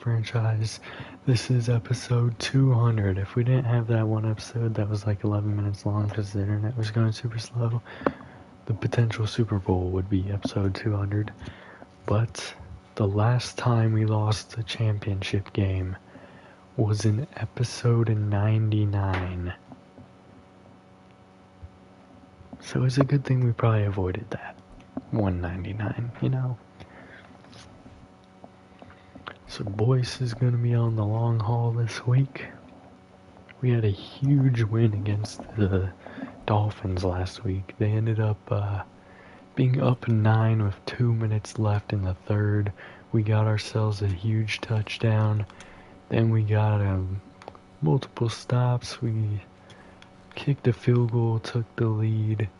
franchise. This is episode 200. If we didn't have that one episode that was like 11 minutes long because the internet was going super slow, the potential Super Bowl would be episode 200. But the last time we lost a championship game was in episode 99. So it's a good thing we probably avoided that. 199, you know. So Boyce is going to be on the long haul this week. We had a huge win against the Dolphins last week. They ended up being up 9 with 2 minutes left in the third. We got ourselves a huge touchdown. Then we got multiple stops. We kicked a field goal, took the lead.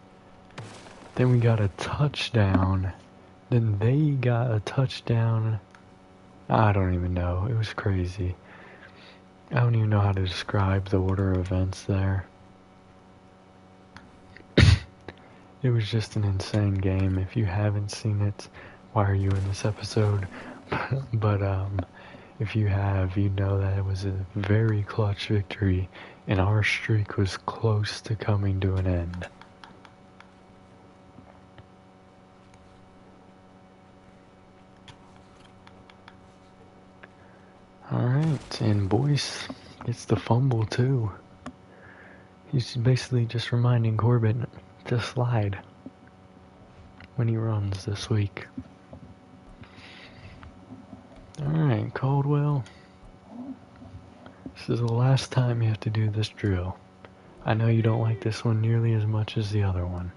Then we got a touchdown. Then they got a touchdown. I don't even know. It was crazy. I don't even know how to describe the order of events there. It was just an insane game. If you haven't seen it, why are you in this episode? But if you have, you know that it was a very clutch victory, and our streak was close to coming to an end. Alright, and Boyce gets the fumble too. He's basically just reminding Corbin to slide when he runs this week. Alright, Caldwell. This is the last time you have to do this drill. I know you don't like this one nearly as much as the other one.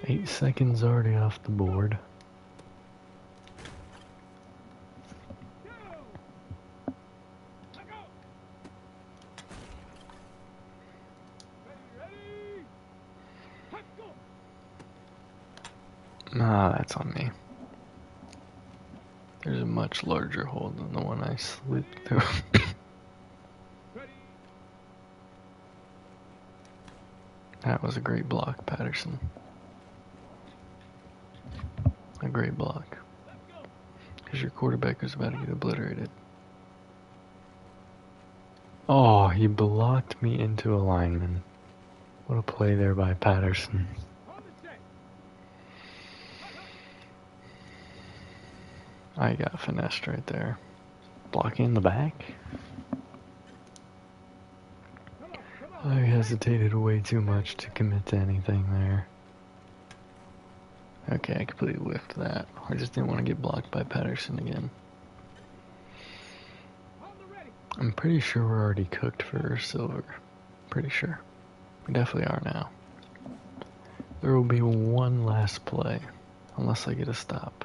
Eight seconds already off the board. Ah, that's on me. There's a much larger hole than the one I slipped through. That was a great block, Patterson. A great block. Because your quarterback was about to get obliterated. Oh, he blocked me into a lineman. What a play there by Patterson. I got finessed right there. Blocking in the back? I hesitated way too much to commit to anything there. Okay, I completely whiffed that. I just didn't want to get blocked by Patterson again. I'm pretty sure we're already cooked for silver. Pretty sure. We definitely are now. There will be one last play, unless I get a stop.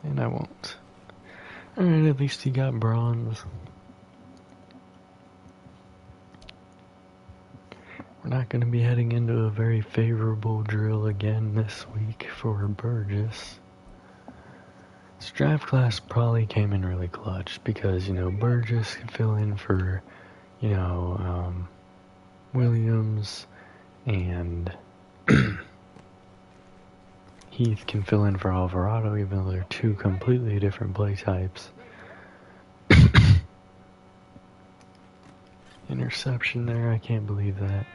And I won't. Alright, at least he got bronze. We're not going to be heading into a very favorable drill again this week for Burgess. This draft class probably came in really clutch because, you know, Burgess can fill in for, you know, Williams, and Heath can fill in for Alvarado, even though they're two completely different play types. Interception there, I can't believe that.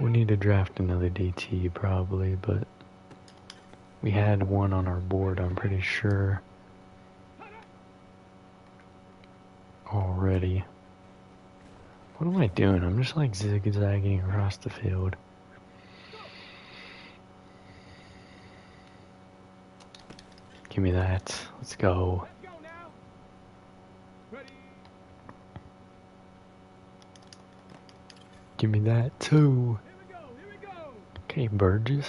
We need to draft another DT probably, but we had one on our board, I'm pretty sure, already. What am I doing? I'm just like zigzagging across the field. Give me that. Let's go. Give me that too. Okay, Burgess.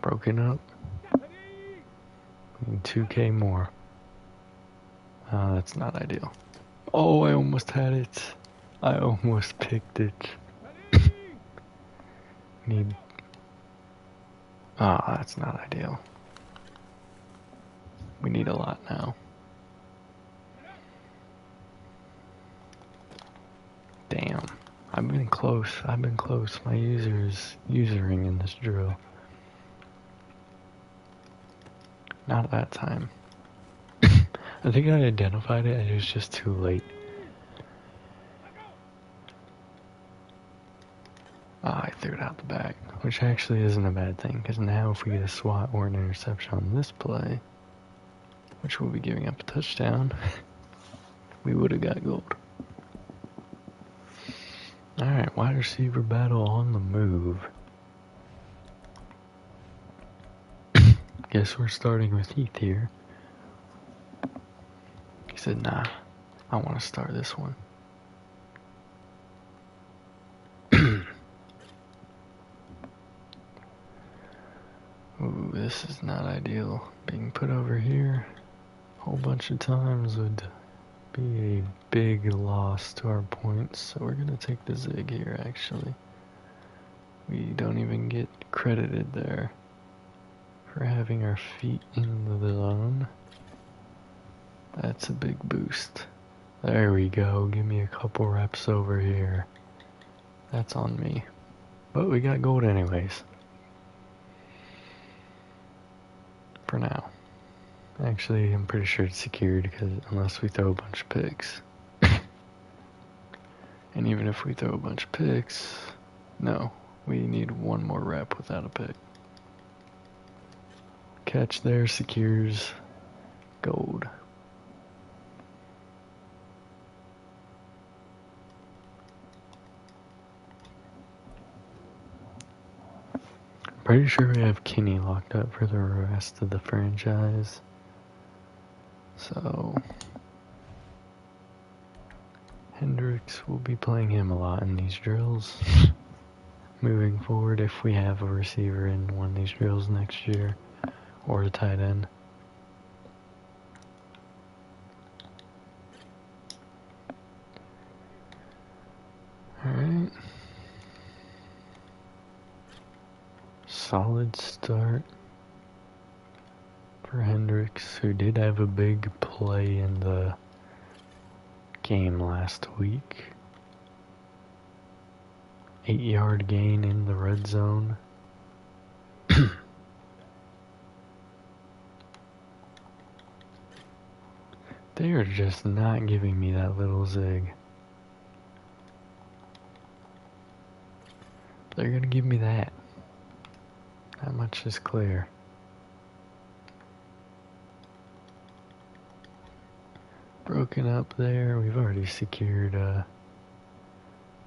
Broken up. We need 2K more. That's not ideal. Oh, I almost had it. I almost picked it. Need... Ah, that's not ideal. We need a lot now. Damn. I've been close. My user is usering in this drill. Not that time. I think I identified it and it was just too late. Ah, I threw it out the back, which actually isn't a bad thing, because now if we get a swat or an interception on this play, which will be giving up a touchdown, we would have got gold. Alright, wide receiver battle on the move. Guess we're starting with Heath here. He said, nah, I want to start this one. Ooh, this is not ideal. Being put over here a whole bunch of times would be a big loss to our points, so we're going to take the zig here, actually. We don't even get credited there for having our feet in the zone. That's a big boost. There we go. Give me a couple reps over here. That's on me. But we got gold anyways. For now. Actually, I'm pretty sure it's secured because unless we throw a bunch of picks. And even if we throw a bunch of picks, no, we need one more rep without a pick. Catch there secures gold. Pretty sure we have Kenny locked up for the rest of the franchise. So Hendricks will be playing him a lot in these drills. Moving forward, if we have a receiver in one of these drills next year, or a tight end. Alright. Solid start for Hendricks, who did have a big play in the game last week. 8-yard gain in the red zone. They are just not giving me that little zig. They're gonna give me that. That much is clear. Broken up there. We've already secured, you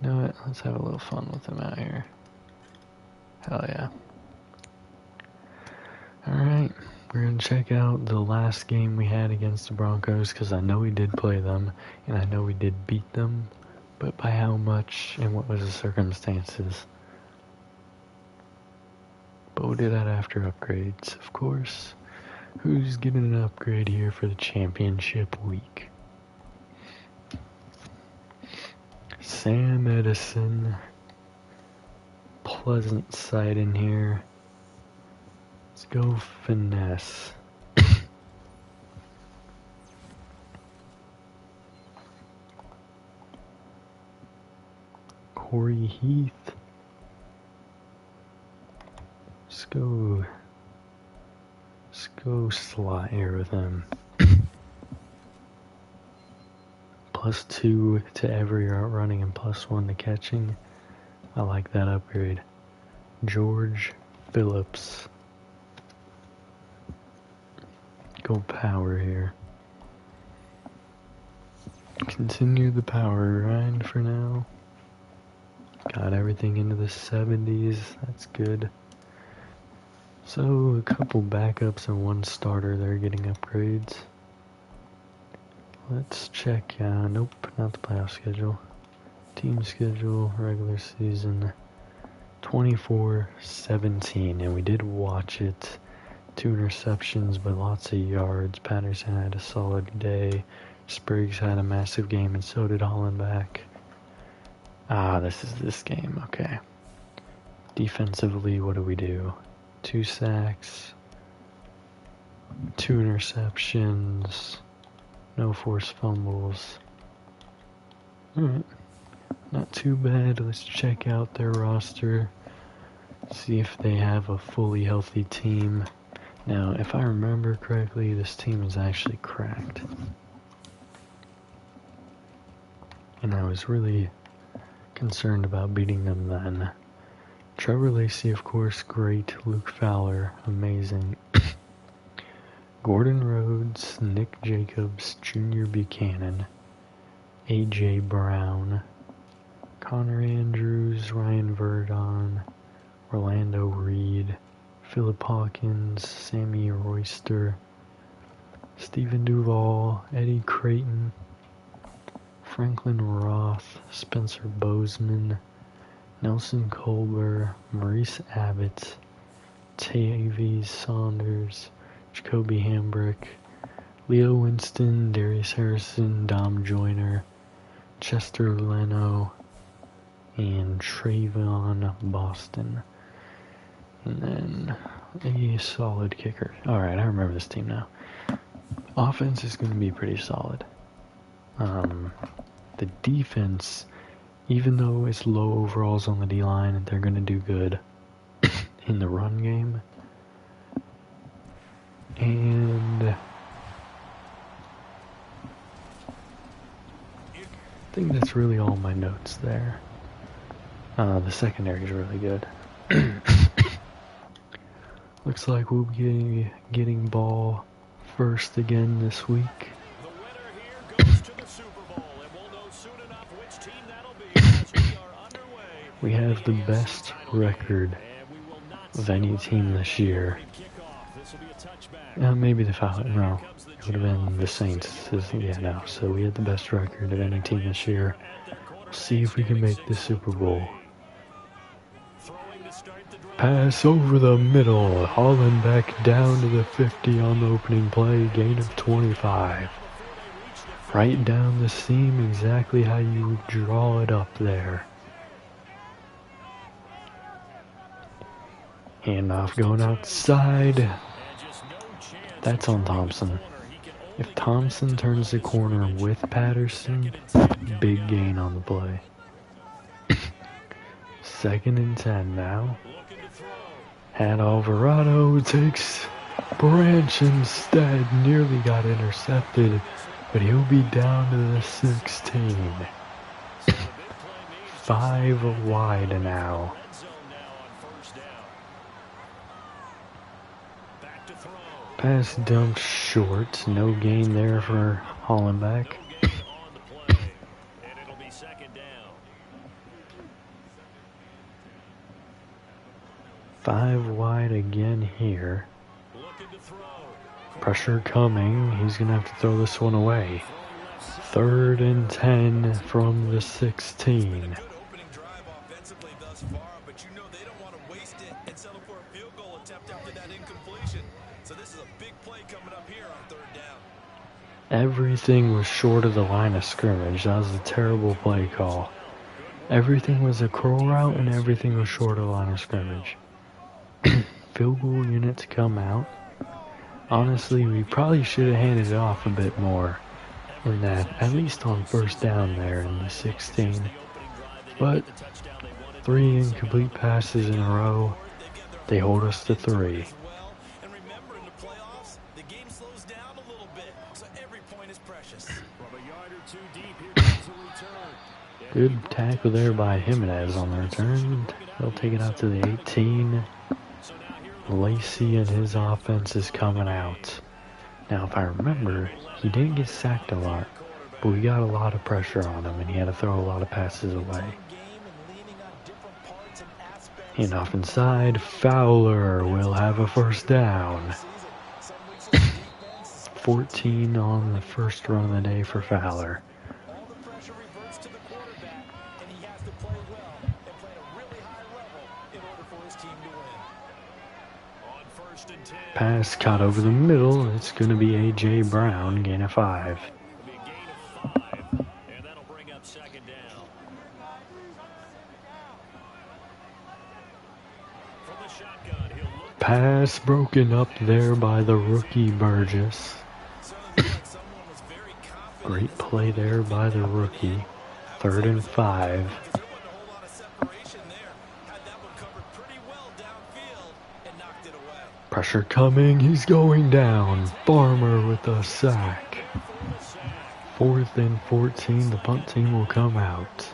know what? Let's have a little fun with them out here. Hell yeah. Alright, we're gonna check out the last game we had against the Broncos, because I know we did play them, and I know we did beat them, but by how much and what was the circumstances? But we did that after upgrades, of course. Who's getting an upgrade here for the championship week? Sam Edison. Pleasant sight in here. Let's go finesse. Corey Heath. Let's go slot here with him. +2 to every route running and +1 to catching. I like that upgrade. George Phillips. Go power here. Continue the power grind for now. Got everything into the 70s. That's good. So, a couple backups and one starter, they're getting upgrades. Let's check, nope, not the playoff schedule. Team schedule, regular season, 24-17, and we did watch it. 2 interceptions, but lots of yards. Patterson had a solid day. Spriggs had a massive game, and so did Hollenbach. This is this game, okay. Defensively, what do we do? 2 sacks, 2 interceptions, no forced fumbles. Alright, not too bad. Let's check out their roster, see if they have a fully healthy team. Now, if I remember correctly, this team is actually cracked. And I was really concerned about beating them then. Trevor Lacey, of course, great. Luke Fowler, amazing. Gordon Rhodes, Nick Jacobs, Junior Buchanan, A.J. Brown, Connor Andrews, Ryan Verdon, Orlando Reed, Philip Hawkins, Sammy Royster, Stephen Duvall, Eddie Creighton, Franklin Roth, Spencer Bozeman, Nelson Colber, Maurice Abbott, Tavies Saunders, Jacoby Hambrick, Leo Winston, Darius Harrison, Dom Joyner, Chester Leno, and Trayvon Boston. And then a solid kicker. Alright, I remember this team now. Offense is going to be pretty solid. The defense, even though it's low overalls on the D-line, they're going to do good in the run game. And I think that's really all my notes there. The secondary is really good. Looks like we'll be getting ball first again this week. The winner here goes to the Super Bowl, and we'll know soon enough which team that'll be as we are underway. We have the best record of any team this year. Maybe the Falcons. No, it would have been the Saints. Yeah, no. So we had the best record of any team this year. We'll see if we can make the Super Bowl. Pass over the middle. Hollenbeck down to the 50 on the opening play. Gain of 25. Right down the seam, exactly how you would draw it up there. Handoff going outside. That's on Thompson. If Thompson turns the corner with Patterson, big gain on the play. 2nd and 10 now. And Alvarado takes Branch instead. Nearly got intercepted, but he'll be down to the 16. 5 wide now. Pass dumped short. No gain there for Hollenbeck. 5 wide again here. Pressure coming. He's going to have to throw this one away. 3rd and 10 from the 16. Everything was short of the line of scrimmage. That was a terrible play call. Everything was a curl route and everything was short of the line of scrimmage. Field goal units come out. Honestly, we probably should have handed it off a bit more than that, at least on 1st down there in the 16. But 3 incomplete passes in a row. They hold us to 3. Good tackle there by Jimenez on the return. They'll take it out to the 18. Lacey and his offense is coming out. Now, if I remember, he didn't get sacked a lot, but we got a lot of pressure on him, and he had to throw a lot of passes away. Handoff inside. Fowler will have a 1st down. 14 on the first run of the day for Fowler. Pass caught over the middle. It's going to be A.J. Brown, gain of 5. Pass broken up there by the rookie Burgess. Great play there by the rookie. 3rd and 5. Pressure coming, he's going down. Farmer with a sack. 4th and 14, the punt team will come out.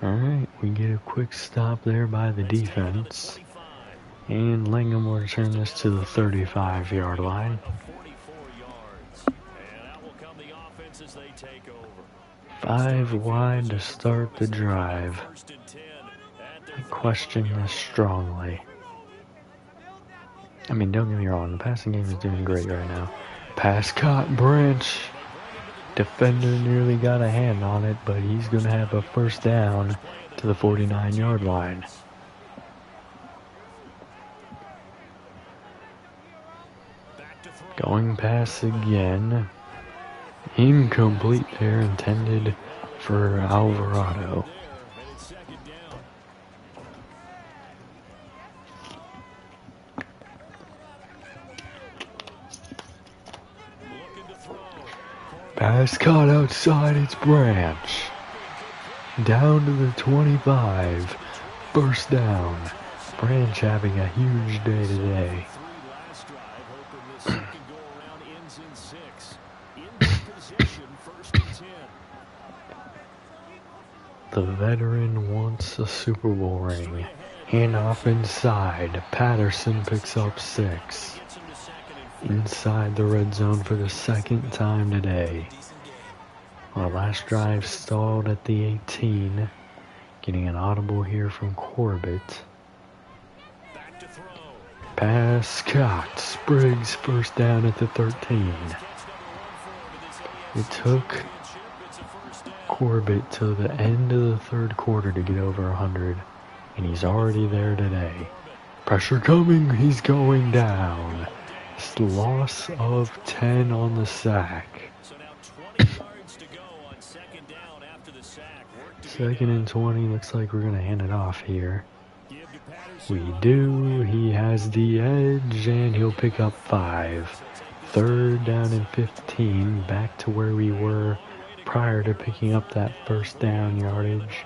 Alright, we get a quick stop there by the defense. And Langham will return this to the 35-yard line. 5 wide to start the drive. I question this strongly. I mean, don't get me wrong, the passing game is doing great right now. Pass caught, Branch. Defender nearly got a hand on it, but he's going to have a first down to the 49-yard line. Going pass again. Incomplete there, intended for Alvarado. Pass caught outside, it's Branch. Down to the 25. First down. Branch having a huge day today. The veteran wants a Super Bowl ring. Handoff inside. Patterson picks up 6. Inside the red zone for the 2nd time today. Our last drive stalled at the 18. Getting an audible here from Corbett. Pass caught. Spriggs first down at the 13. It took Corbett to the end of the 3rd quarter to get over 100, and he's already there today. Pressure coming, he's going down. Loss of 10 on the sack. 2nd and 20, looks like we're going to hand it off here. We do, he has the edge, and he'll pick up 5. 3rd down and 15, back to where we were prior to picking up that first down yardage.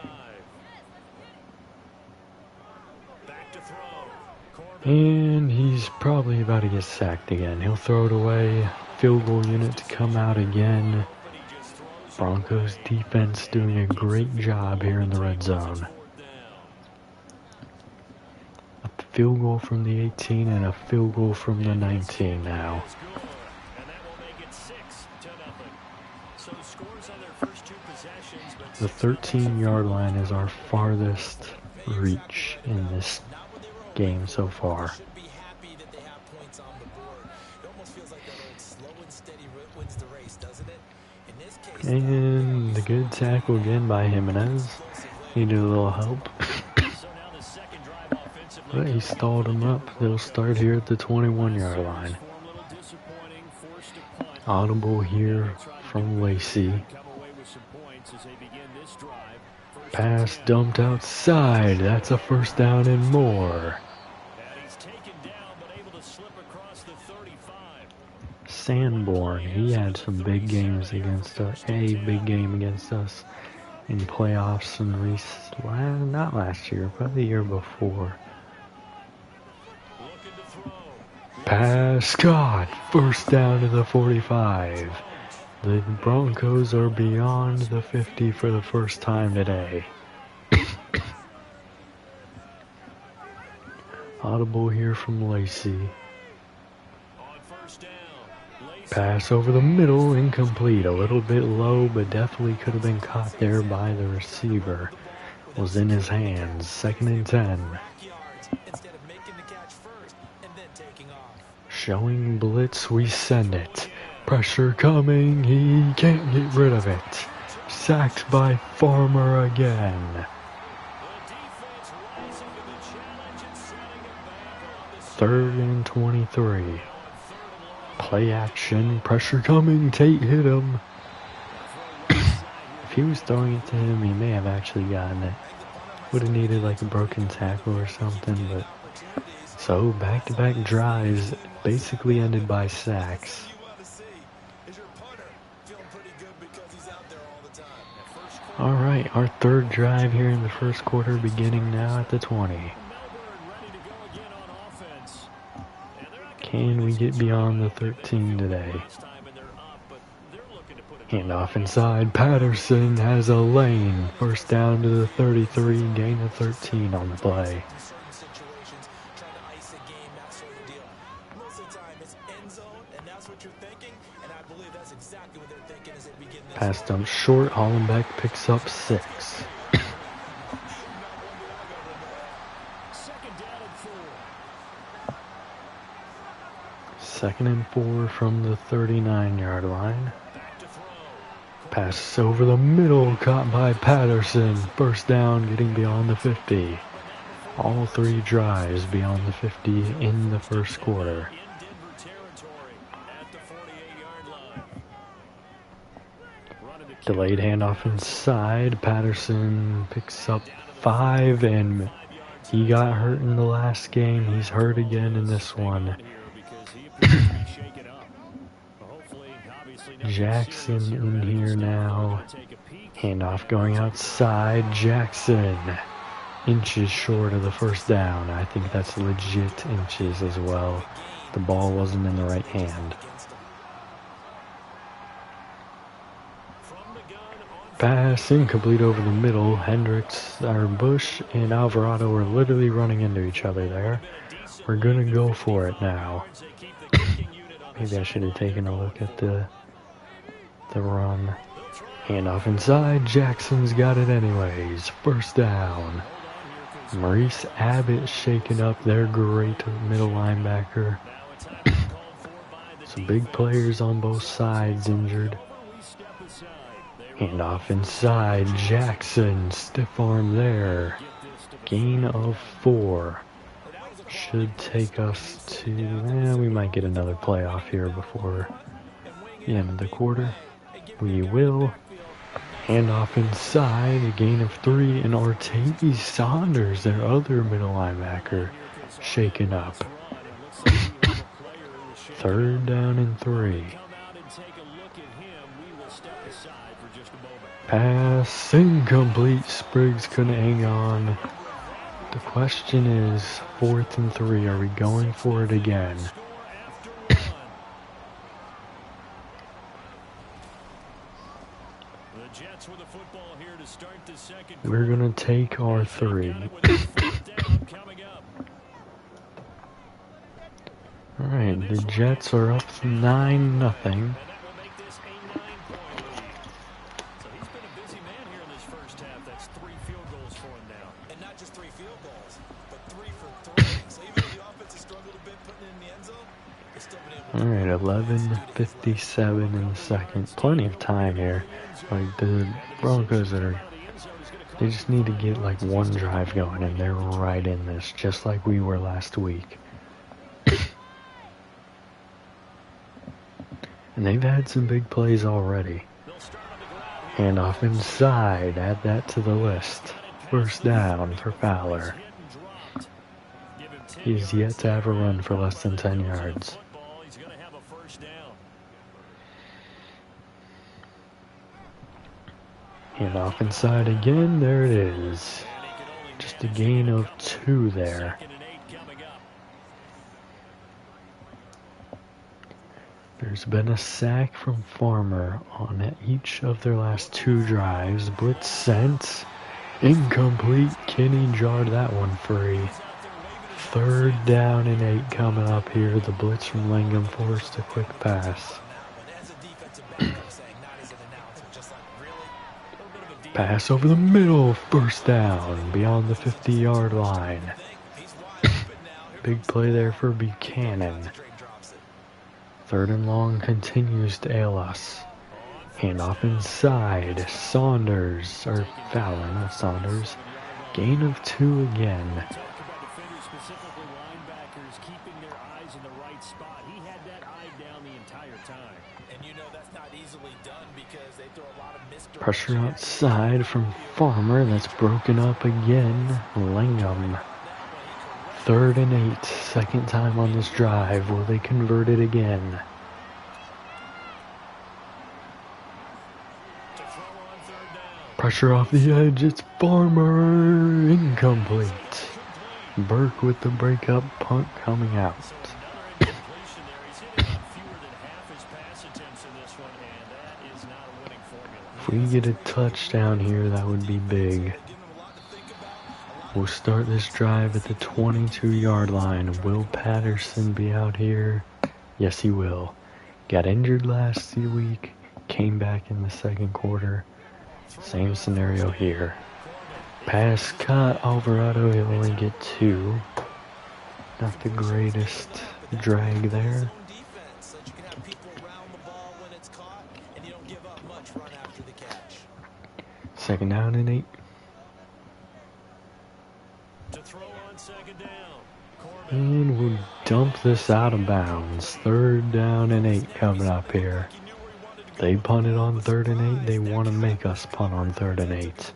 And he's probably about to get sacked again. He'll throw it away. Field goal unit to come out again. Broncos defense doing a great job here in the red zone. A field goal from the 18 and a field goal from the 19 now. The 13-yard line is our farthest reach in this game so far. And the good tackle again by Jimenez. Needed a little help. But he stalled him up. They'll start here at the 21-yard line. Audible here from Lacey. Pass dumped outside. That's a first down and more. Sanborn, he had some big games against us. A big game against us in playoffs and not last year, but the year before. Pass caught. First down to the 45. The Broncos are beyond the 50 for the first time today. Audible here from Lacey. Pass over the middle, incomplete. A little bit low, but definitely could have been caught there by the receiver. Was in his hands. 2nd and 10. Showing blitz, we send it. Pressure coming, he can't get rid of it. Sacked by Farmer again. 3rd and 23. Play action, pressure coming, Tate hit him. If he was throwing it to him, he may have actually gotten it. Would have needed like a broken tackle or something, but so back-to-back drives basically ended by sacks. Alright, our third drive here in the first quarter beginning now at the 20. Can we get beyond the 13 today? Handoff inside, Patterson has a lane. First down to the 33, gain of 13 on the play. Pass dump short, Hollenbeck picks up 6. Second and 4 from the 39-yard line. Pass over the middle, caught by Patterson. First down, getting beyond the 50. All 3 drives beyond the 50 in the first quarter. Delayed handoff inside. Patterson picks up 5, and he got hurt in the last game. He's hurt again in this one. Jackson in here now. Handoff going outside. Jackson inches short of the first down. I think that's legit inches as well. The ball wasn't in the right hand. Pass incomplete over the middle. Bush and Alvarado are literally running into each other there. We're gonna go for it now. Maybe I should have taken a look at the run. Handoff inside. Jackson's got it anyways. First down. Maurice Abbott shaken up their great middle linebacker. Some big players on both sides injured. Handoff inside. Jackson, stiff arm there. Gain of 4. Should take us to, we might get another playoff here before the end of the quarter. We will. Handoff inside, a gain of 3, and Artavis Saunders, their other middle linebacker, shaken up. Third down and 3. Pass incomplete. Spriggs couldn't hang on. The question is, 4th and 3, are we going for it again? We're gonna take our 3. Alright, the Jets are up 9-0. Alright, 11:57 in the second. Plenty of time here. Like, the Broncos they just need to get like one drive going, and they're right in this, just like we were last week. And they've had some big plays already. Handoff inside, add that to the list. First down for Fowler. He's yet to have a run for less than 10 yards. Handoff inside again, there it is. Just a gain of 2 there. There's been a sack from Farmer on each of their last 2 drives. Blitz sent. Incomplete. Kenny jarred that one free. Third down and 8 coming up here. The blitz from Langham forced a quick pass. Pass over the middle. First down beyond the 50-yard line. Big play there for Buchanan. Third and long continues to ail us. Handoff inside. Saunders, or Fowler, not Saunders. Gain of 2 again. Pressure outside from Farmer. That's broken up again. Langham. 3rd and 8. Second time on this drive. Will they convert it again? Pressure off the edge. It's Farmer. Incomplete. Burke with the breakup punt coming out. If we get a touchdown here, that would be big. We'll start this drive at the 22-yard line. Will Patterson be out here? Yes, he will. Got injured last week. Came back in the second quarter. Same scenario here. Pass caught. Alvarado, he'll only get 2. Not the greatest drag there. Second down and 8. And we'll dump this out of bounds. 3rd down and 8 coming up here. They punted on 3rd and 8. They want to make us punt on 3rd and 8.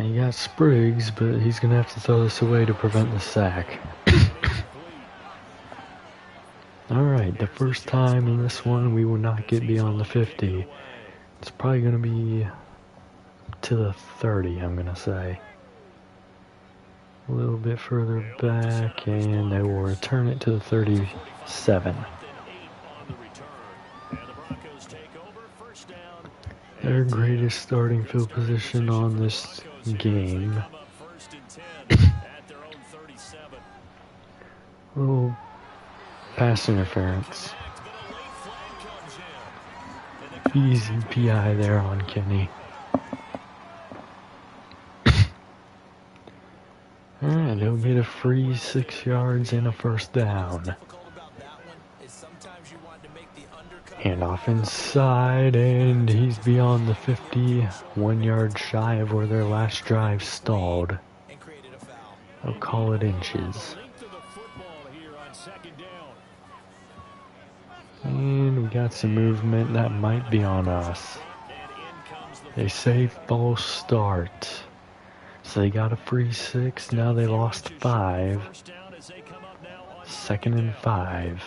You got Spriggs, but he's going to have to throw this away to prevent the sack. Alright, the first time in this one we will not get beyond the 50. It's probably going to be to the 30, I'm going to say. A little bit further back, and they will return it to the 37. Their greatest starting field position on this game. Little pass interference. Easy PI there on Kenny. Alright, he'll get a free 6 yards and a first down. Hand off inside, and he's beyond the 50, 1 yard shy of where their last drive stalled. I'll call it inches. And we got some movement that might be on us. They say false start. So they got a free 6, now they lost 5. 2nd and 5.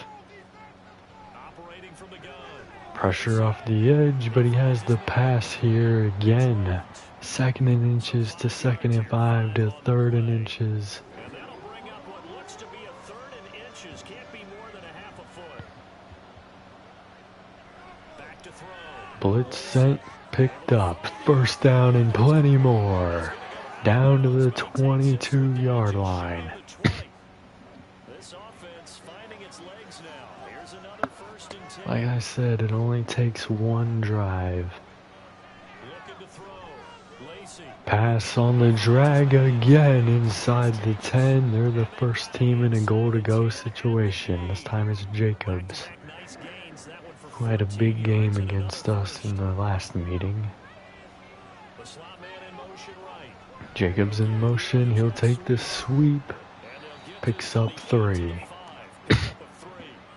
Pressure off the edge, but he has the pass here again. 2nd and inches to 2nd and 5 to 3rd and inches. Blitz sent, picked up. First down and plenty more. Down to the 22-yard line. Like I said, it only takes one drive. Pass on the drag again inside the 10. They're the first team in a goal-to-go situation. This time it's Jacobs, who had a big game against us in the last meeting. Jacobs in motion. He'll take the sweep. Picks up 3.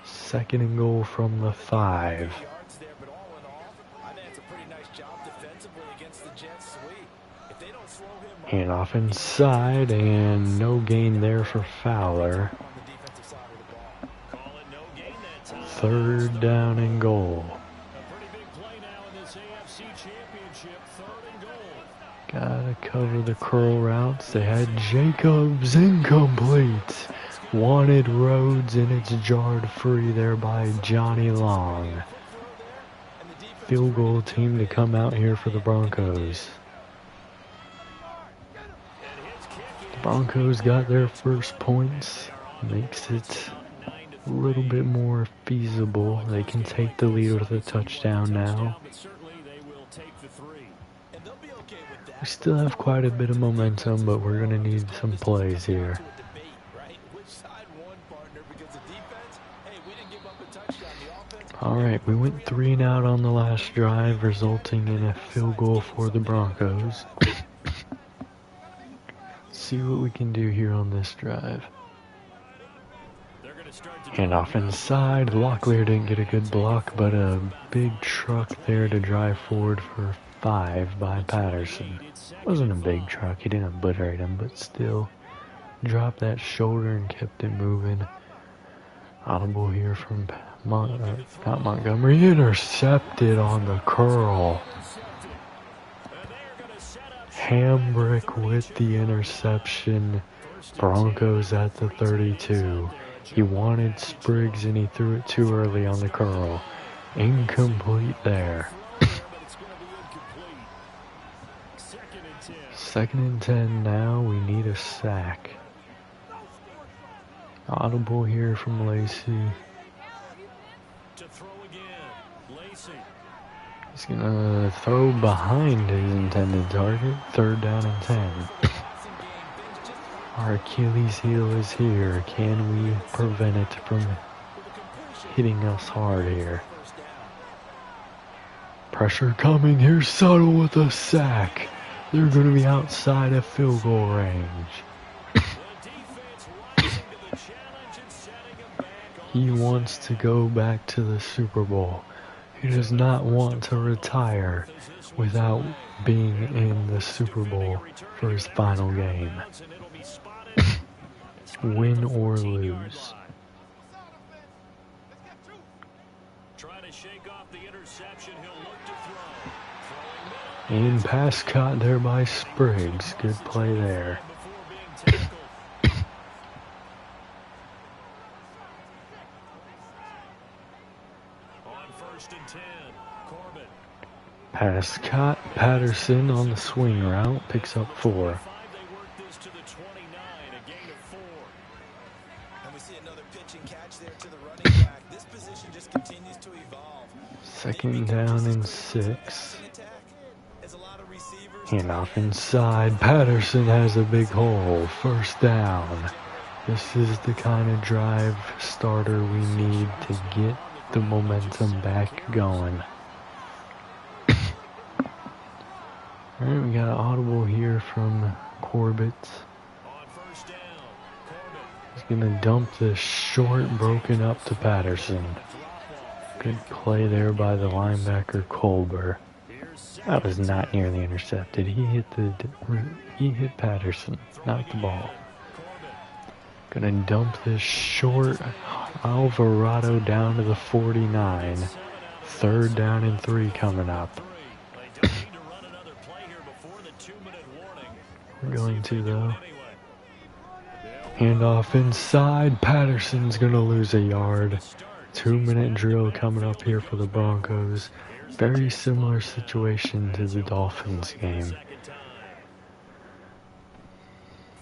2nd and goal from the 5. Hand off inside, and no gain there for Fowler. 3rd down and goal. Gotta cover the curl routes. They had Jacobs incomplete. Wanted Rhodes, and it's jarred free there by Johnny Long. Field goal team to come out here for the Broncos. The Broncos got their first points. Makes it a little bit more feasible. They can take the lead with a touchdown now. We still have quite a bit of momentum, but we're going to need some plays here. Alright, we went 3 and out on the last drive, resulting in a field goal for the Broncos. Let's see what we can do here on this drive. Handoff inside. Locklear didn't get a good block, but a big truck there to drive forward for 5 by Patterson. Wasn't a big truck, he didn't obliterate him, but still dropped that shoulder and kept it moving. Audible here from not Montgomery. Intercepted on the curl. Hambrick with the interception. Broncos at the 32. He wanted Spriggs and he threw it too early on the curl. Incomplete there. 2nd and 10 now. We need a sack. Audible here from Lacey. He's gonna throw behind his intended target. 3rd down and 10. Our Achilles heel is here. Can we prevent it from hitting us hard here? Pressure coming. Here's Subtle with a sack. They're gonna be outside of field goal range. He wants to go back to the Super Bowl. He does not want to retire without being in the Super Bowl for his final game. Win or lose. And pass caught there by Spriggs. Good play there. Pass caught. Patterson on the swing route. Picks up 4. Second down and 6. Handoff inside. Patterson has a big hole. 1st down. This is the kind of drive starter we need to get the momentum back going. Alright, we got an audible here from Corbett. He's gonna dump this short, broken up to Patterson. Good play there by the linebacker Colbert. That was not nearly intercepted. He hit Patterson, not the ball. Gonna dump this short. Alvarado down to the 49. 3rd down and 3 coming up. We're going to though. Handoff inside. Patterson's gonna lose a yard. 2-minute drill coming up here for the Broncos. Very similar situation to the Dolphins game.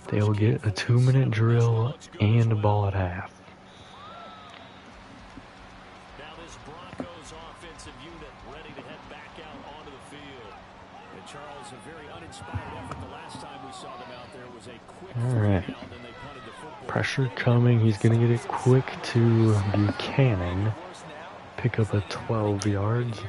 They'll get a 2-minute drill and a ball at half. Now this Broncos offensive unit ready to head back out onto the field. And Charles, a very uninspired effort the last time we saw them out there was a quick Alright. Pressure coming. He's going to get it quick to Buchanan. Pick up a 12 yards.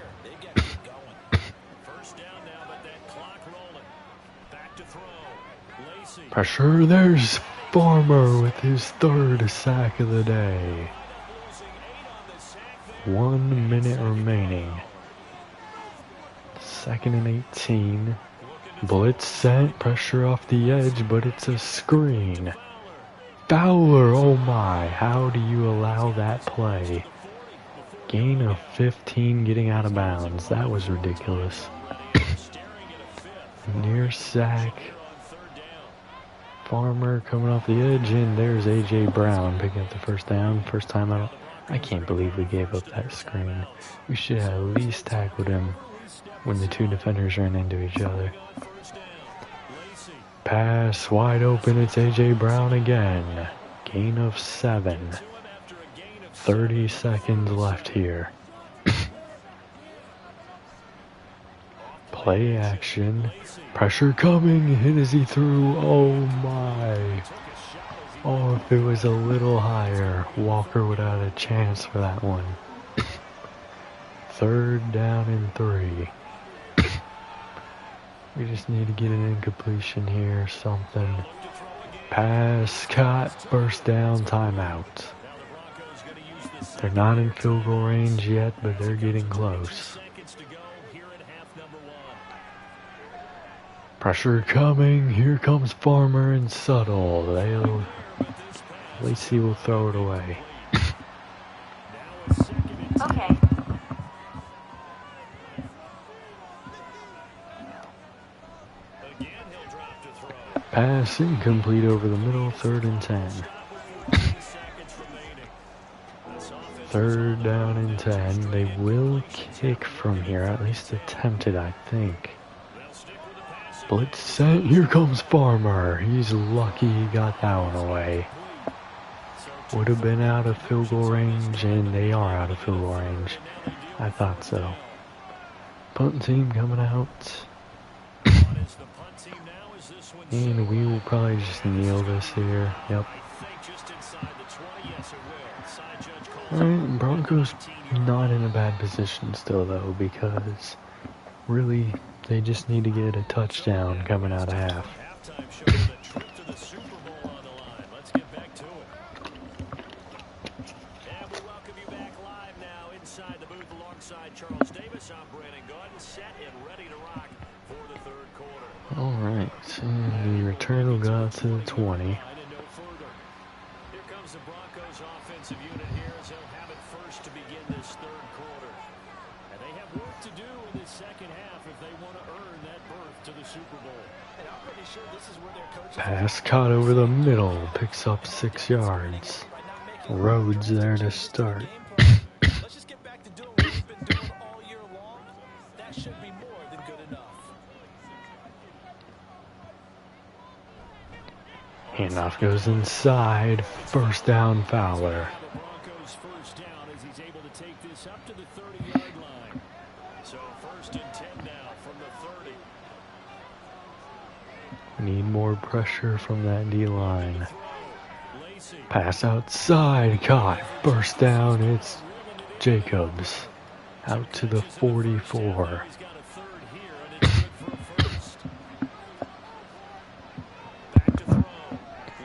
Pressure. There's Farmer with his 3rd sack of the day. 1 minute remaining. 2nd and 18. Blitz sent. Pressure off the edge, but it's a screen. Fowler, oh my, how do you allow that play? Gain of 15 getting out of bounds. That was ridiculous. Near sack. Farmer coming off the edge, and there's A.J. Brown picking up the 1st down. First time out. I can't believe we gave up that screen. We should have at least tackled him when the 2 defenders ran into each other. Pass wide open. It's A.J. Brown again. Gain of 7. 30 seconds left here. Play action. Pressure coming. Hit as he threw. Oh my. Oh, if it was a little higher, Walker would have had a chance for that one. 3rd down and 3. We just need to get an incompletion here or something. Pass, cut, 1st down, timeout. They're not in field goal range yet, but they're getting close. Pressure coming. Here comes Farmer and Suttle. Lacey will throw it away. Okay. Pass incomplete over the middle, 3rd and 10. 3rd down and 10. They will kick from here, at least attempt it, I think. Blitz sent. Here comes Farmer. He's lucky he got that one away. Would have been out of field goal range, and they are out of field goal range. I thought so. Punt team coming out. And we will probably just kneel this here. Yep. Alright, Broncos not in a bad position still though, because really they just need to get a touchdown coming out of half. Alright, and the return will go out to the 20. Here comes the Broncos offensive unit here as they'll have it first to begin this 3rd quarter. And they have work to do in this 2nd half if they want to earn that berth to the Super Bowl. And I'm pretty sure this is where their coach Pass caught over the middle, picks up 6 yards. Rhodes there to start. Let's just get back to doing what we've been doing all year long. That should be more than good enough. Handoff goes inside. 1st down, Fowler. The Broncos 1st down as he's able to take this up to the 30-yard line. So 1st and 10 now from the 30. Need more pressure from that D-line. Pass outside, caught. 1st down, it's Jacobs. Out to the 44.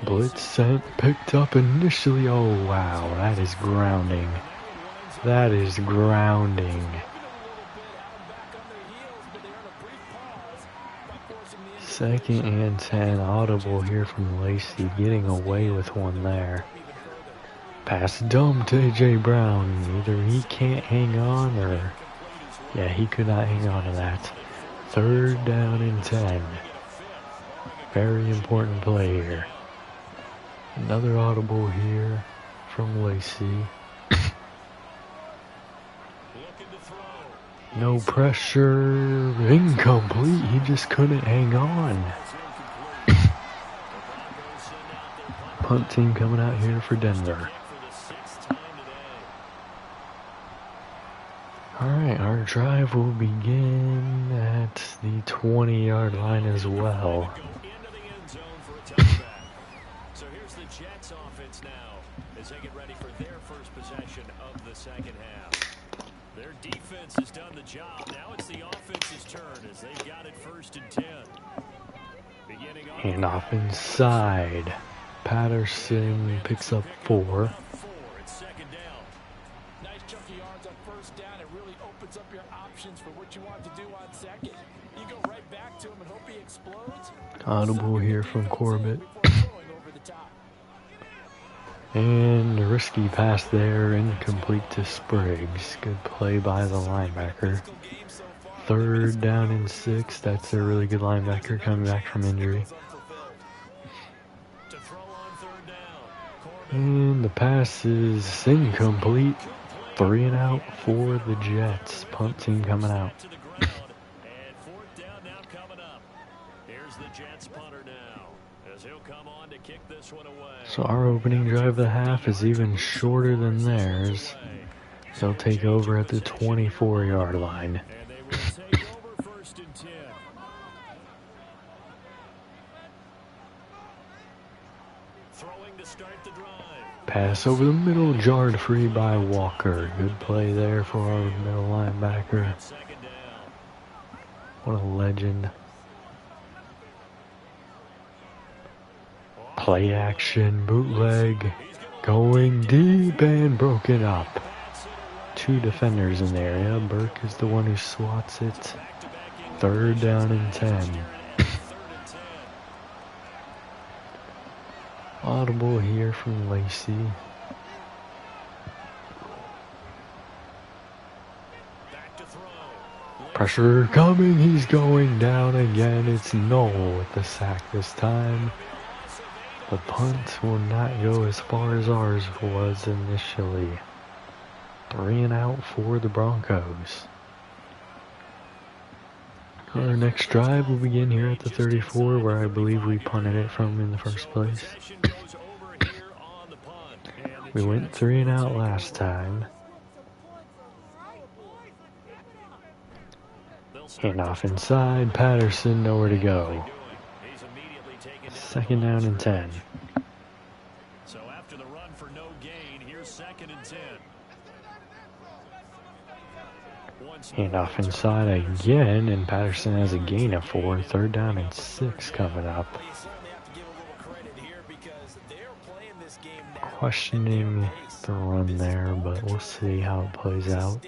Blitz sent, picked up initially. Oh wow, that is grounding. That is grounding. 2nd and 10, audible here from Lacey, getting away with one there. Pass dumb to A.J. Brown. Either he can't hang on or... yeah, he could not hang on to that. 3rd down and 10. Very important play here. Another audible here from Lacey. No pressure. Incomplete. He just couldn't hang on. Punt team coming out here for Denver. Alright, our drive will begin at the 20-yard line as well. So here's the Jets offense now as they get ready for their first possession of the 2nd half. Their defense has done the job. Now it's the offense's turn as they've got it 1st and 10. Hand off inside. Patterson picks up 4. It's 2nd down. Nice chunky yards on 1st down. It really opens up your options for what you want to do on 2nd. You go right back to him and hope he explodes. Audible here from Corbett. And a risky pass there, incomplete to Spriggs. Good play by the linebacker. 3rd down and 6. That's a really good linebacker coming back from injury. And the pass is incomplete. 3 and out for the Jets. Punt team coming out. So our opening drive of the half is even shorter than theirs. They'll take over at the 24-yard line. Pass over the middle, jarred free by Walker. Good play there for our middle linebacker. What a legend. Play action, bootleg. Going deep and broken up. 2 defenders in the area. Burke is the one who swats it. 3rd down and 10. Audible here from Lacey. Pressure coming, he's going down again. It's Knoll with the sack this time. The punt will not go as far as ours was initially. 3 and out for the Broncos. Our next drive will begin here at the 34, where I believe we punted it from in the first place. We went 3 and out last time. Handoff inside, Patterson, nowhere to go. 2nd down and 10. So after the run for no gain, here's 2nd and 10. Handoff inside again, and Patterson has a gain of 4. 3rd down and 6 coming up. Questioning the run there, but we'll see how it plays out.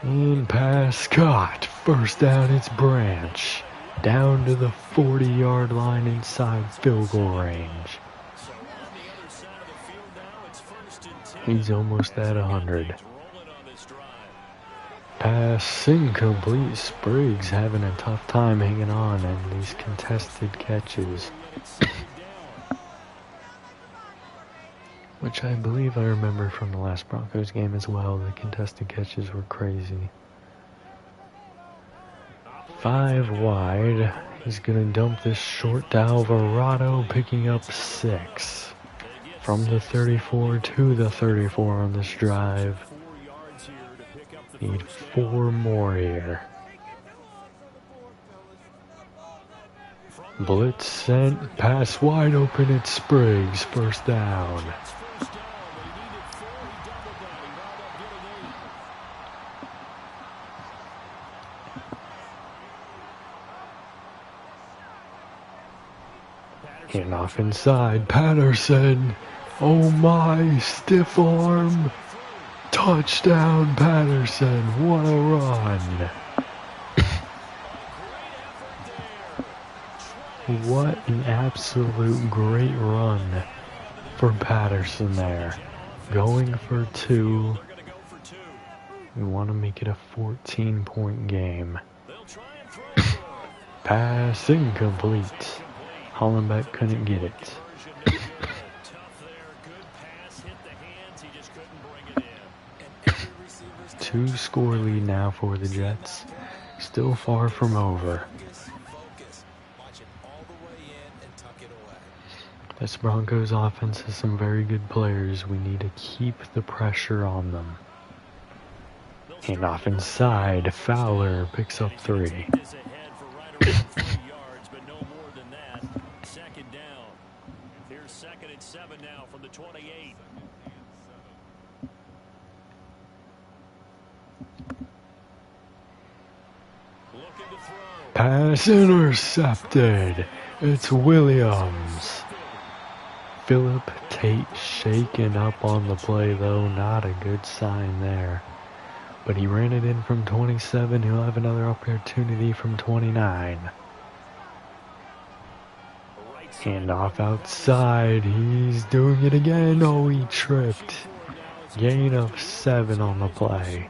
And pass caught. 1st down, it's Branch. Down to the 40-yard line inside field goal range. He's almost at 100. Pass incomplete. Spriggs having a tough time hanging on in these contested catches. Which I believe I remember from the last Broncos game as well. The contested catches were crazy. 5 wide. He's going to dump this short to Alvarado, picking up 6. From the 34 to the 34 on this drive. Need 4 more here. Blitz sent. Pass wide open. It's Spriggs. 1st down. Handoff inside. Patterson. Oh my. Stiff arm. Touchdown Patterson. What a run. What an absolute great run for Patterson there. Going for 2. We want to make it a 14-point game. Pass incomplete. Hollenbeck couldn't get it. 2-score lead now for the Jets. Still far from over. This Broncos offense has some very good players. We need to keep the pressure on them. Handoff inside. Fowler picks up 3. Here's 2nd and 7 now from the 28. Pass intercepted. It's Williams. Philip Tate shaken up on the play though. Not a good sign there. But he ran it in from 27. He'll have another opportunity from 29. Handoff outside. He's doing it again. Oh, he tripped. Gain of 7 on the play.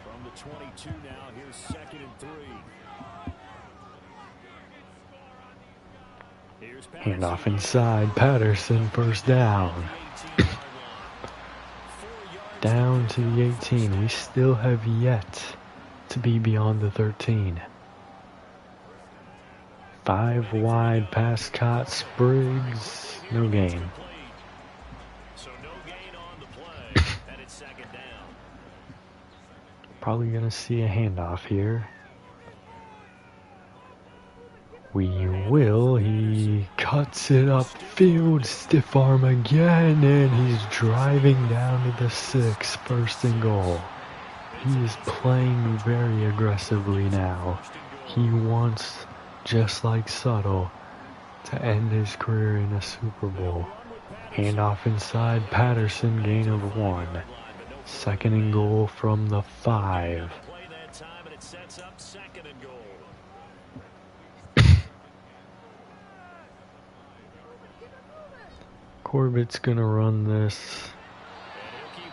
From the 22 now, here's 2nd and 3. Handoff inside. Patterson 1st down. Down to the 18. We still have yet to be beyond the 13. 5 wide. Pass caught. Spriggs. No gain. So no gain on the play, and it's 2nd down. Probably going to see a handoff here. We will. He cuts it upfield. Stiff arm again. And he's driving down to the 6. 1st and goal. He is playing very aggressively now. He wants, just like Suttle, to end his career in a Super Bowl. Handoff inside, Patterson, gain of 1. 2nd and goal from the 5. Corbett's gonna run this.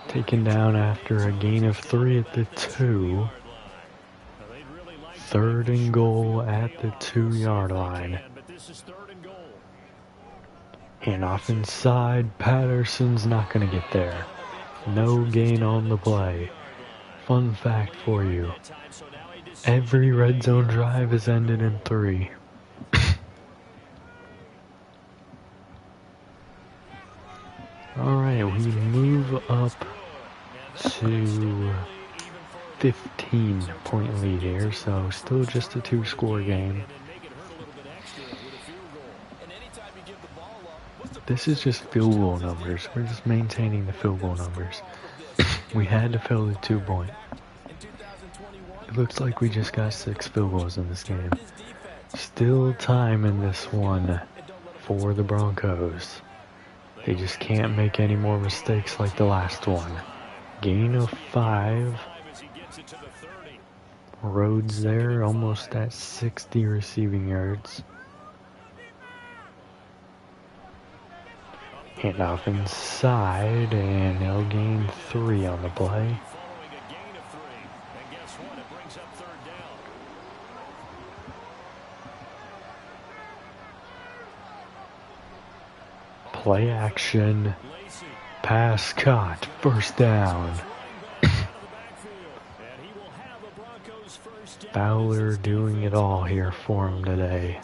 Taken down after a gain of 3 at the 2. 3rd and goal at the 2-yard line. Handoff inside, Patterson's not going to get there. No gain on the play. Fun fact for you. Every red zone drive has ended in 3. Alright, we move up to 15-point lead here, so still just a 2-score game. This is just field goal numbers. We're just maintaining the field goal numbers. We had to fill the 2-point. It looks like we just got 6 field goals in this game. Still time in this one for the Broncos. They just can't make any more mistakes like the last one. Gain of 5. Rhodes there, almost at 60 receiving yards. Handoff inside, and they'll gain 3 on the play. Play action. Pass caught. 1st down. Fowler doing it all here for him today.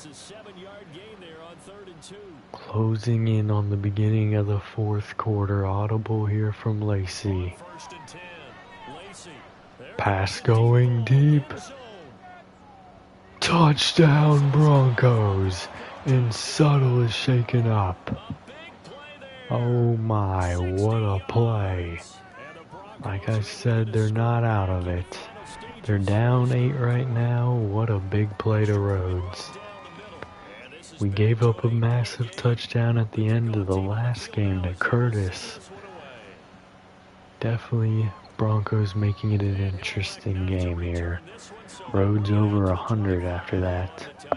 Closing in on the beginning of the 4th quarter. Audible here from Lacey. Pass going deep. Touchdown Broncos. And Suttle is shaken up. Oh my, what a play. Like I said, they're not out of it. They're down 8 right now. What a big play to Rhodes. We gave up a massive touchdown at the end of the last game to Curtis. Definitely Broncos making it an interesting game here. Rhodes over 100 after that.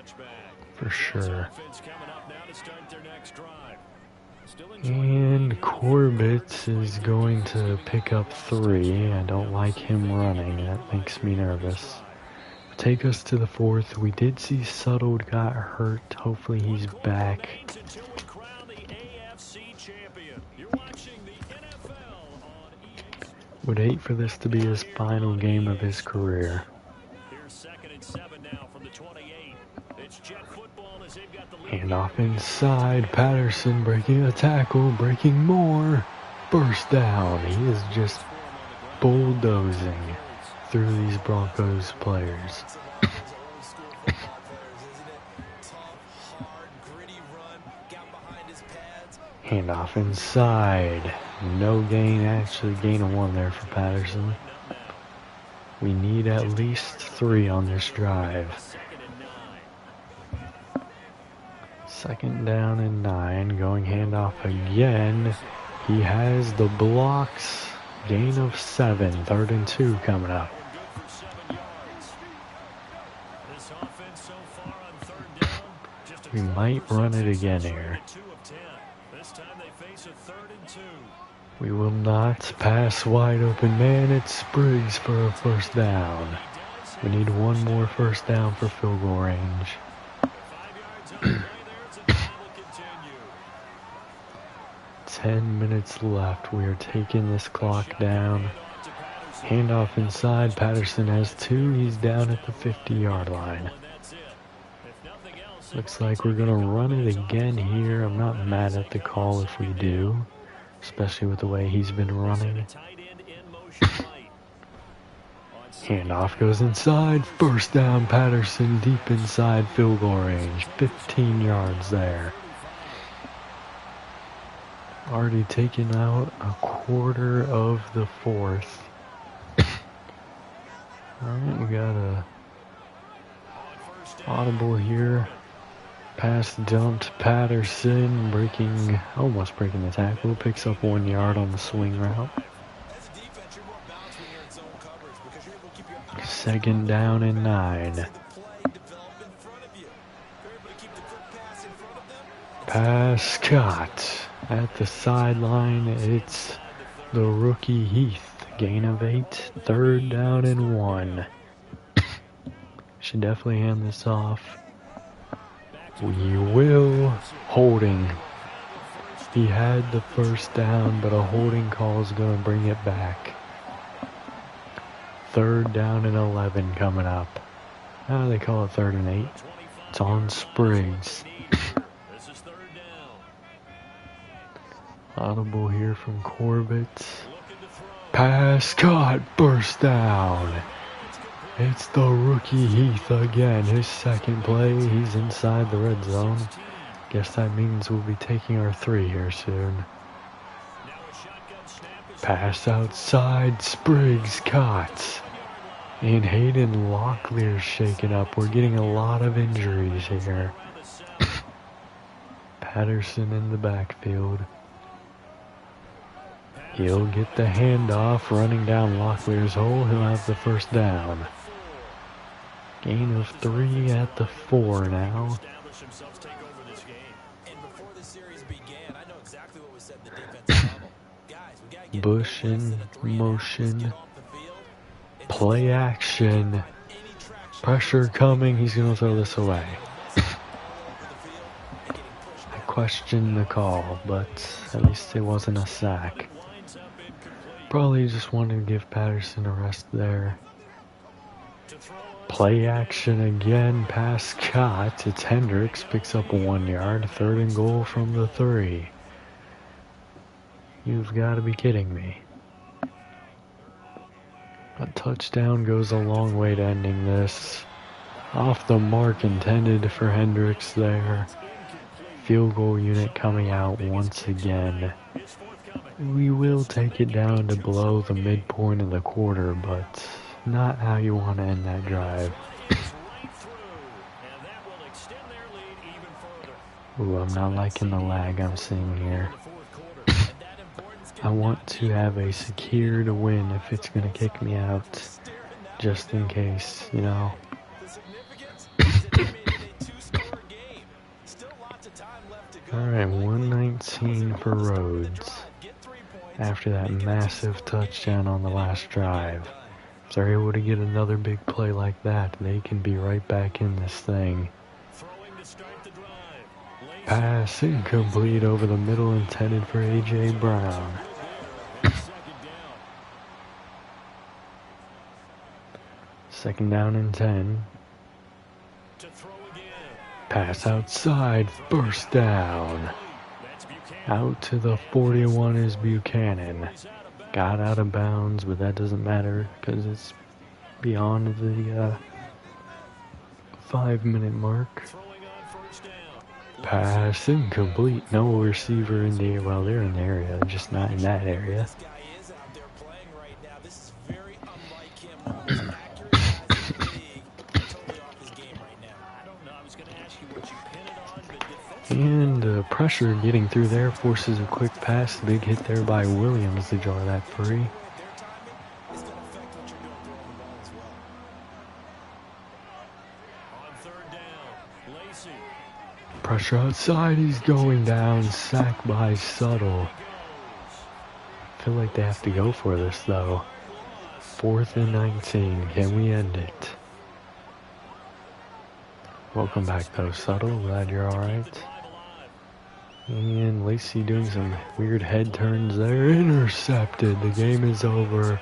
For sure. And Corbett is going to pick up 3. I don't like him running. That makes me nervous. Take us to the 4th. We did see Suttle got hurt. Hopefully he's back. Would hate for this to be his final game of his career. Handoff inside. Patterson breaking a tackle. Breaking more. 1st down. He is just bulldozing through these Broncos players. Handoff inside. No gain, actually gain of 1 there for Patterson. We need at least 3 on this drive. 2nd down and 9, going handoff again. He has the blocks. Gain of 7, 3rd and 2 coming up. We might run it again here. We will not pass wide open man. It's Spriggs for a 1st down. We need 1 more 1st down for field goal range. 10 minutes left. We are taking this clock down. Handoff inside. Patterson has 2. He's down at the 50-yard line. Looks like we're going to run it again here. I'm not mad at the call if we do, especially with the way he's been running. Handoff goes inside. 1st down, Patterson deep inside field goal range. 15 yards there. Already taken out a quarter of the 4th. Alright, we got a audible here. Pass dumped. Patterson almost breaking the tackle. Picks up 1 yard on the swing route. Second down and 9. Pass caught at the sideline. It's the rookie Heath. Gain of 8. Third down and 1. Should definitely hand this off. We will. Holding. He had the first down, but a holding call is going to bring it back. Third down and 11 coming up. They call it 3rd and 8. It's on Spriggs. Audible here from Corbett. Pass caught. Burst down. It's the rookie Heath again. His second play. He's inside the red zone. Guess that means we'll be taking our 3 here soon. Pass outside. Spriggs caught. And Hayden Locklear's shaken up. We're getting a lot of injuries here. Patterson in the backfield. He'll get the handoff. Running down Locklear's hole. He'll have the first down. Gain of 3 at the 4 now. Bush in motion. Play action. Pressure coming. He's going to throw this away. I question the call, but at least it wasn't a sack. Probably just wanted to give Patterson a rest there. Play action again. Pass caught. It's Hendricks. Picks up 1 yard. 3rd and goal from the 3. You've got to be kidding me. A touchdown goes a long way to ending this. Off the mark intended for Hendricks there. Field goal unit coming out once again. We will take it down to below the midpoint of the quarter, but not how you want to end that drive. Ooh, I'm not liking the lag I'm seeing here. I want to have a secured win if it's going to kick me out, just in case, you know. Alright, 119 for Rhodes. After that massive touchdown on the last drive. If they're able to get another big play like that, they can be right back in this thing. Pass incomplete over the middle intended for A.J. Brown. Second down and 10. Pass outside, burst down. Out to the 41 is Buchanan. Got out of bounds, but that doesn't matter because it's beyond the 5-minute mark. Pass incomplete. No receiver in the area. Well, they're in the area, just not in that area. And pressure getting through there forces a quick pass. Big hit there by Williams to draw that free. Pressure outside. He's going down. Sacked by Suttle. I feel like they have to go for this though. 4th and 19. Can we end it? Welcome back though, Suttle. Glad you're alright. And Lacey doing some weird head turns there. Intercepted. The game is over.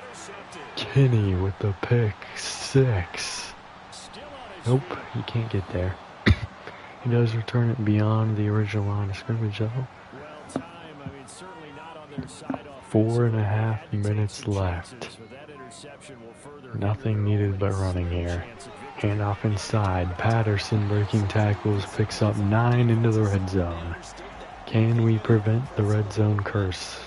Kinney with the pick 6. Nope, he can't get there. He does return it beyond the original line of scrimmage though. 4.5 minutes left. Nothing needed but running here. Handoff inside. Patterson breaking tackles. Picks up 9 into the red zone. Can we prevent the red zone curse?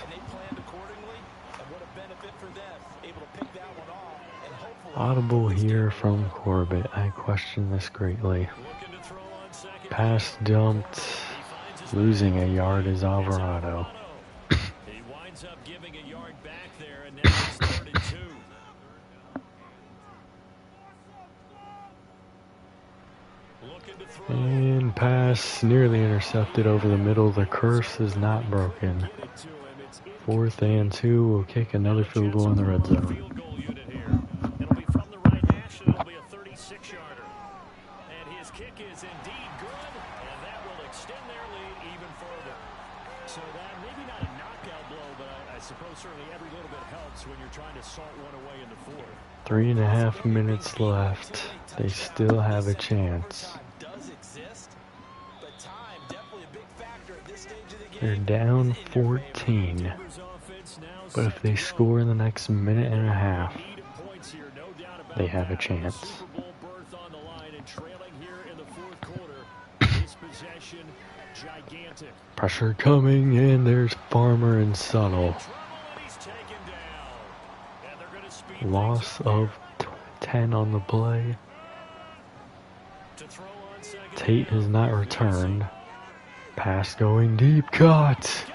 Audible here from Corbett. I question this greatly. Pass dumped. Losing a yard is Alvarado. He winds up giving a yard back there, and now it's 3rd and 2. And pass nearly intercepted over the middle. The curse is not broken. 4th and 2. We'll kick another field goal in the red zone. It'll be from the right hash, and it'll be a 36-yarder. And his kick is indeed good, and that will extend their lead even further. So that maybe not a knockout blow, but I suppose certainly every little bit helps when you're trying to salt one away in the 4th. 3.5 minutes left. They still have a chance. They're down 14. But if they score in the next minute and a half, they have a chance. Pressure coming, and there's Farmer and Subtle. Loss of 10 on the play. Tate has not returned. Pass going deep, cut.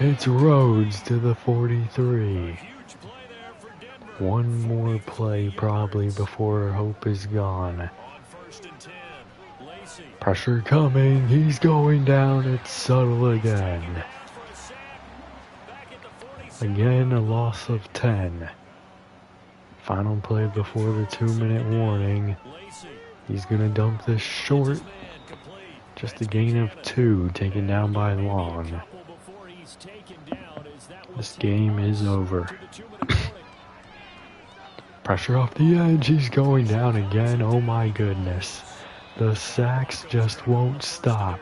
It's Rhodes to the 43. One more play probably before hope is gone. Pressure coming, he's going down, it's Subtle again. Again, a loss of 10. Final play before the 2-minute warning. He's gonna dump this short. Just a gain of 2, taken down by Long. This game is over. Pressure off the edge, he's going down again, oh my goodness. The sacks just won't stop.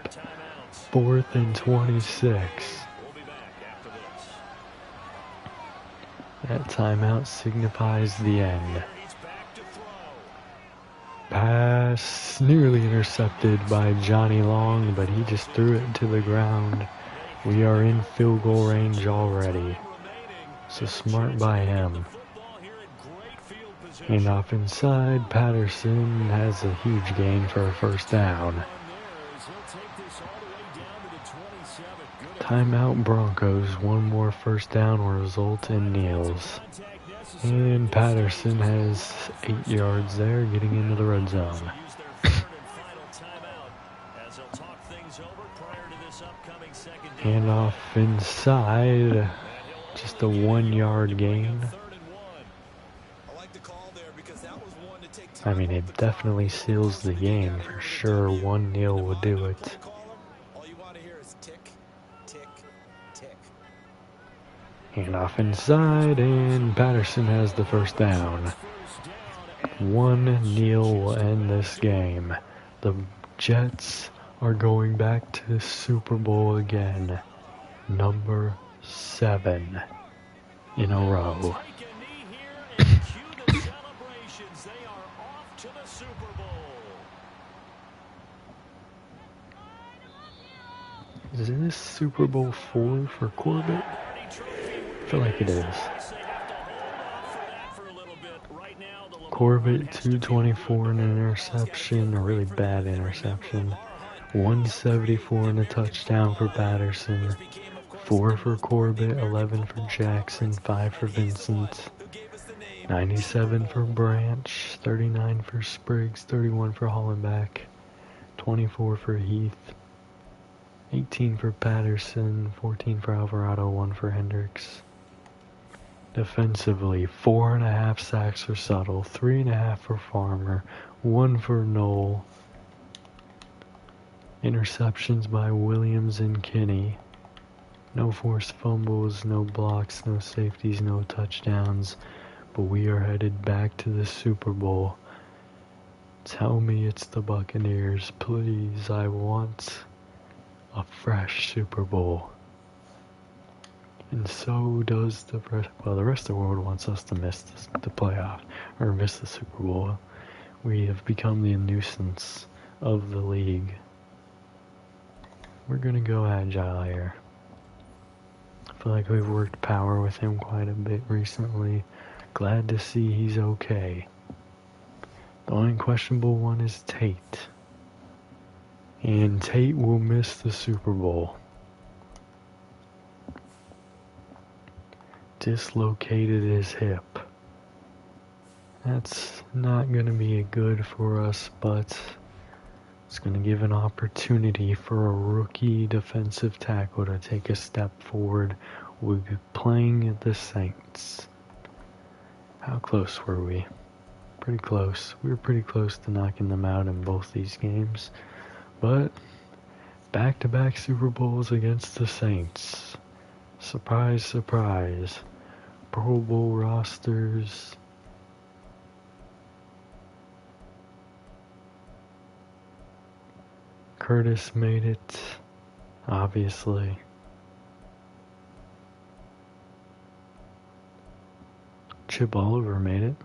4th and 26. That timeout signifies the end. Pass nearly intercepted by Johnny Long, but he just threw it to the ground. We are in field goal range already. So smart by him. And off inside, Patterson has a huge gain for a 1st down. Timeout Broncos. One more 1st down will result in kneels. And Patterson has 8 yards there, getting into the red zone. Handoff inside. Just a 1-yard gain. I mean, it definitely seals the game for sure. 1 kneel will do it. Handoff inside, and Patterson has the 1st down. 1 kneel will end this game. The Jets are going back to the Super Bowl again. Number 7 in a row. Is this Super Bowl 4 for Corbett? I feel like it is. Corbett, 224 and an interception, a really bad interception. 174 and a touchdown for Patterson. 4 for Corbett, 11 for Jackson, 5 for Vincent. 97 for Branch, 39 for Spriggs, 31 for Hollenbach. 24 for Heath. 18 for Patterson, 14 for Alvarado, 1 for Hendricks. Defensively, 4.5 sacks for Subtle, 3.5 for Farmer, 1 for Knoll. Interceptions by Williams and Kinney. No forced fumbles, no blocks, no safeties, no touchdowns. But we are headed back to the Super Bowl. Tell me it's the Buccaneers, please. I want a fresh Super Bowl. And so does the rest. Well, the rest of the world wants us to miss the playoff or miss the Super Bowl. We have become the nuisance of the league. We're gonna go agile here. I feel like we've worked power with him quite a bit recently. Glad to see he's okay. The only questionable one is Tate. And Tate will miss the Super Bowl. Dislocated his hip. That's not going to be good for us, but it's going to give an opportunity for a rookie defensive tackle to take a step forward. We'll be playing the Saints. How close were we? Pretty close. We were pretty close to knocking them out in both these games. But back-to-back Super Bowls against the Saints. Surprise, surprise. Pro Bowl rosters. Curtis made it, obviously. Chip Oliver made it.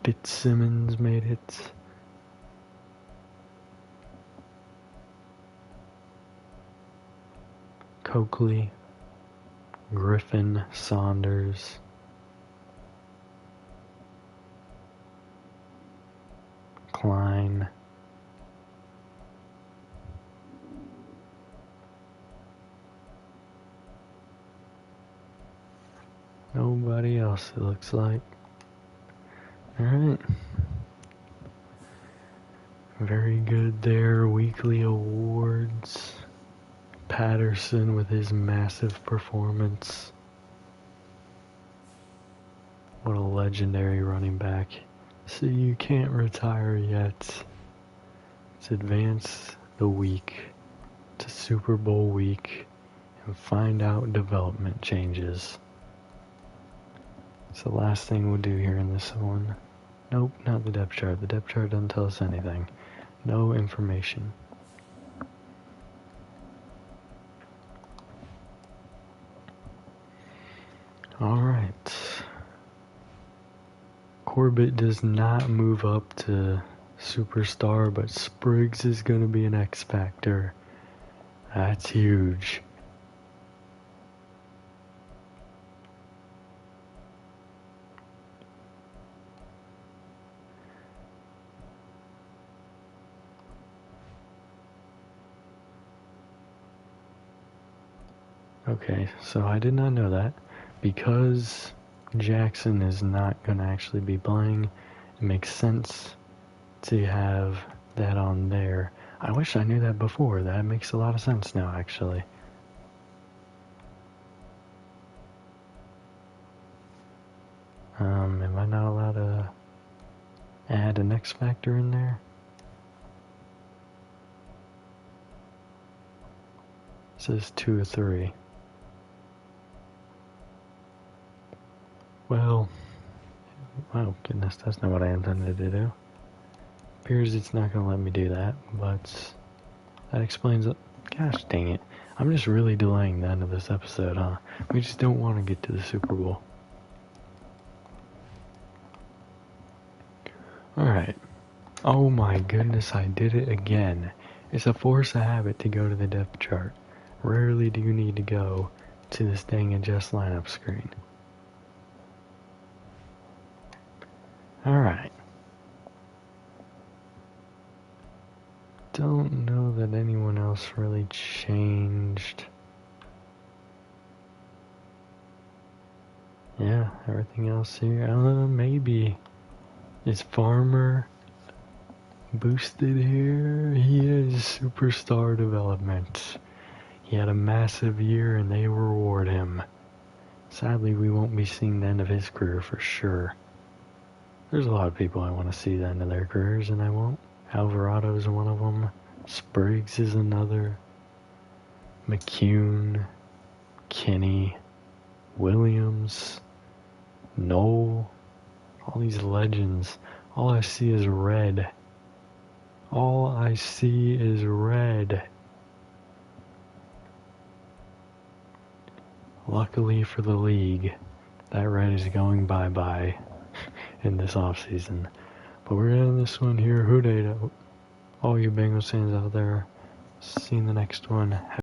Fitzsimmons made it. Coakley, Griffin, Saunders. Klein. Nobody else, it looks like. Alright. Very good there. Weekly awards. Patterson with his massive performance. What a legendary running back. So you can't retire yet. Let's advance the week to Super Bowl week and find out development changes. It's the last thing we'll do here in this one. Nope, not the depth chart. The depth chart doesn't tell us anything. No information. Alright. Corbett does not move up to superstar, but Spriggs is going to be an X Factor. That's huge. Okay, so I did not know that. Because Jackson is not going to actually be playing, it makes sense to have that on there. I wish I knew that before. That makes a lot of sense now, actually. Am I not allowed to add an X Factor in there? It says 2 or 3. Well, oh goodness, that's not what I intended to do. Appears it's not going to let me do that, but that explains it. Gosh dang it. I'm just really delaying the end of this episode, huh? We just don't want to get to the Super Bowl. Alright. Oh my goodness, I did it again. It's a force of habit to go to the depth chart. Rarely do you need to go to this dang adjust lineup screen. Alright. Don't know that anyone else really changed. Yeah, everything else here. Maybe. Is Farmer boosted here? He is superstar development. He had a massive year and they reward him. Sadly, we won't be seeing the end of his career for sure. There's a lot of people I want to see the end of their careers and I won't. Alvarado is one of them. Spriggs is another. McCune. Kenny. Williams. Noel. All these legends. All I see is red. All I see is red. Luckily for the league, that red is going bye-bye in this offseason. But we're in this one here. Who data? All you Bengals fans out there, see you in the next one.